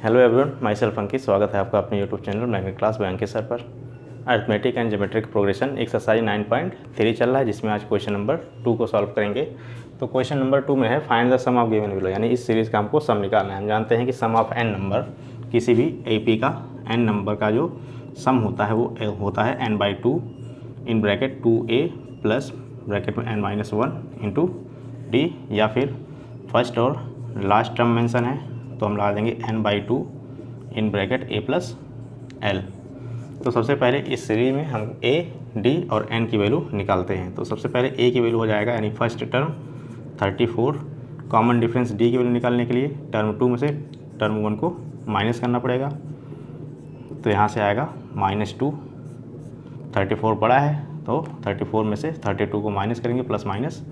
Hello everyone, myself Ankit. स्वागत है आपका अपने YouTube channel Magnet Class by Ankit sir पर। Arithmetic and geometric progression exercise 9.3 चल रहा है, जिसमें आज क्वेश्चन नंबर 2 को सॉल्व करेंगे। तो क्वेश्चन नंबर 2 में है find the sum of given below, यानी इस सीरीज़ का हमको सम निकालना है। हम जानते हैं कि सम ऑफ एन नंबर, किसी भी AP का एन नंबर का जो सम होता है वो होता है n/2 in bracket 2a plus bracket में n-1 इंटू d, या फिर फर्स्ट और लास्ट टर्म मेंशन है तो हम लगा देंगे n/2 in bracket a plus l। तो सबसे पहले इस सीरीज में हम a, d और n की वैल्यू निकालते हैं। तो सबसे पहले a की वैल्यू हो जाएगा, यानी first term 34। Common difference d की वैल्यू निकालने के लिए टर्म 2 में से टर्म 1 को माइनस करना पड़ेगा, तो यहाँ से आएगा -2। 34 बड़ा है तो 34 में से 32 को माइनस करेंगे, प्लस माइनस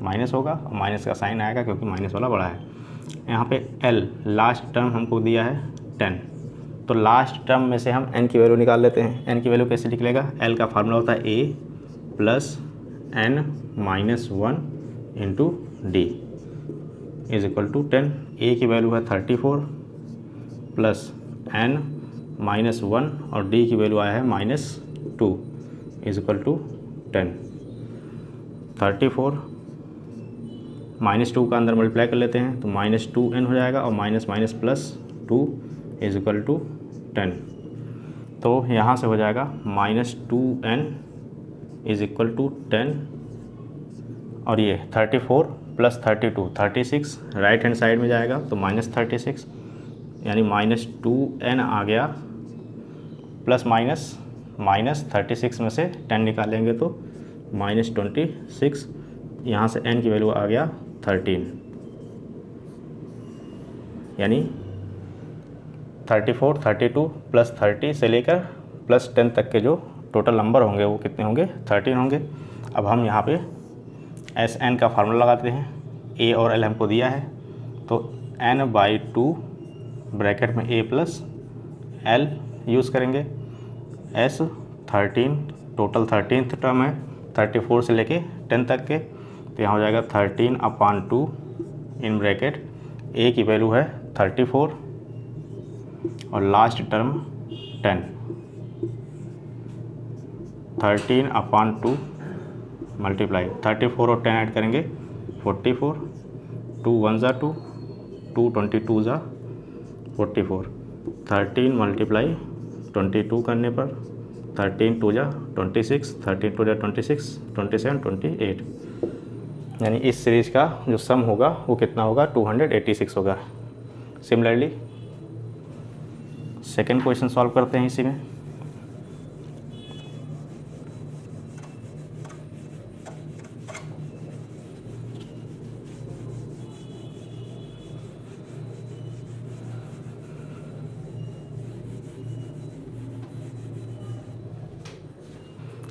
माइनस होगा और माइनस का साइन आएगा क्योंकि माइनस वाला बड़ा है। यहाँ पे l लास्ट टर्म हमको दिया है 10, तो लास्ट टर्म में से हम n की वैल्यू निकाल लेते हैं। n की वैल्यू कैसे निकलेगा? l का फार्मूला होता है a plus n-1 into d is equal to 10। a की वैल्यू है 34 प्लस n-1 और d की वैल्यू आया है -2 इज इक्वल टू 10। 34 -2 का अंदर मल्टीप्लाई कर लेते हैं तो -2n हो जाएगा और minus minus plus 2 is equal to 10। तो यहाँ से हो जाएगा -2n इज इक्वल टू 10, और ये 34 प्लस 32 36 राइट हैंड साइड में जाएगा तो -36, यानी -2n आ गया, प्लस माइनस 36 में से 10 निकालेंगे तो -26। यहाँ से n की वैल्यू आ गया 13, यानी 34, 32 प्लस 30 से लेकर प्लस 10 तक के जो टोटल नंबर होंगे वो कितने होंगे? 13 होंगे। अब हम यहाँ पे Sn का फार्मूला लगाते हैं। a और l हमको दिया है तो n/2 ब्रैकेट में a प्लस l यूज़ करेंगे। S 13 टोटल 13th टर्म है, 34 से लेके 10 तक के, तो यहाँ हो जाएगा 13/2 इन ब्रैकेट a की वैल्यू है 34 और लास्ट टर्म 10। 13/2 मल्टीप्लाई 34 और 10 ऐड करेंगे 44, 2 1 ज़ा 2, 2 22 ज़ा 44। 13 मल्टीप्लाई 22 करने पर 13 2 ज़ा 26, 13 2 ज़ा 26, 27 28, यानी इस सीरीज़ का जो सम होगा वो कितना होगा? 286 होगा। सिमिलरली सेकेंड क्वेश्चन सॉल्व करते हैं इसी में।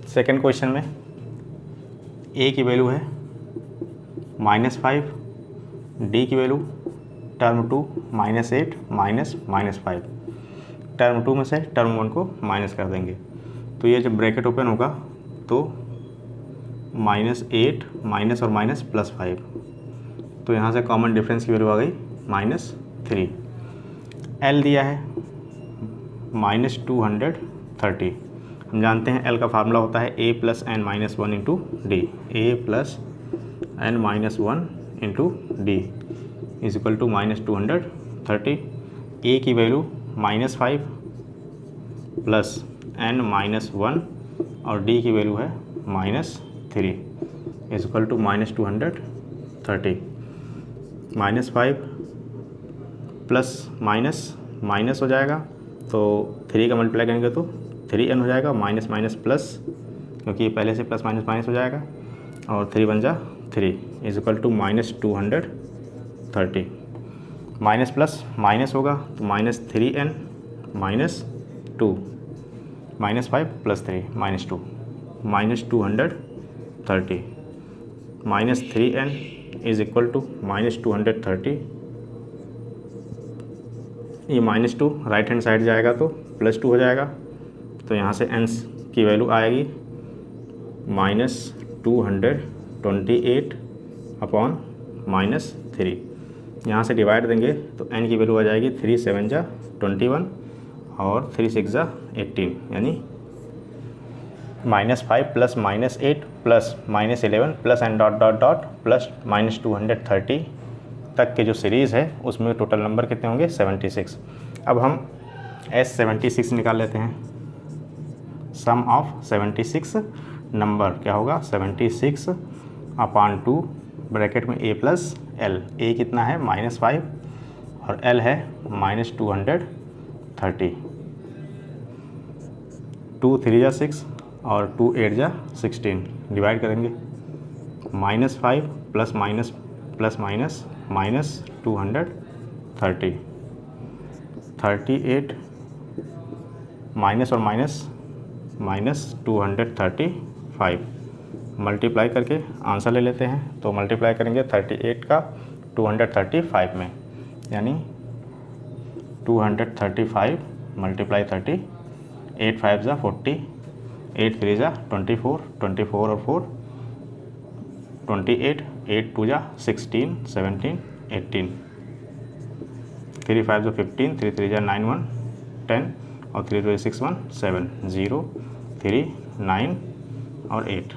सेकेंड क्वेश्चन में a की वैल्यू है -5, d की वैल्यू टर्म 2 -8 -5। टर्म 2 में से टर्म 1 को माइनस कर देंगे, तो ये जब ब्रैकेट ओपन होगा तो -8 माइनस और माइनस +5, तो यहाँ से कॉमन डिफरेंस की वैल्यू आ गई -3। l दिया है -230। हम जानते हैं l का फार्मूला होता है a plus n-1 into d, a plus n-1 into d is equal to -230। a की वैल्यू -5 प्लस n-1 और d की वैल्यू है -3 is equal to -230। -5 plus minus हो जाएगा तो 3 का मल्टीप्लाई करेंगे तो 3n हो जाएगा, माइनस माइनस प्लस क्योंकि ये पहले से प्लस माइनस माइनस हो जाएगा, और 3 बन जा 3 is equal to -230। Minus plus minus होगा तो -3n -2 -5 + 3 -2 -230 -3n is equal to -230। ये -2 राइट हैंड साइड जाएगा तो +2 हो जाएगा, तो यहाँ से n की वैल्यू आएगी -228/-3 यहाँ से डिवाइड देंगे तो n की वैल्यू आ जाएगी 3 7 जा 21 और 3 6 जा 18, यानी -5 plus -8 plus -11 plus and dot dot dot plus -230 तक के जो सीरीज़ है उसमें टोटल नंबर कितने होंगे 76। अब हम S76 निकाल लेते हैं। सम ऑफ 76 नंबर क्या होगा 76 अपॉन 2 ब्रैकेट में a प्लस l। a कितना है -5 और l है -230। 2 3 जा 6 और 2 8 जा 16, डिवाइड करेंगे -5 plus minus plus minus -230, 38 minus और माइनस -235 मल्टीप्लाई करके आंसर ले लेते हैं। तो मल्टीप्लाई करेंगे 38 का 235 में, यानी 235 मल्टीप्लाई 30, 8 5 जा 40, 8 3 जा 24, 24 और 4 28, 8 2 जा 16, 17 18, 3 5 जा 15, 3 3 जा 9 1 10 और 3 2 6 1 7 0 3 9 और 8।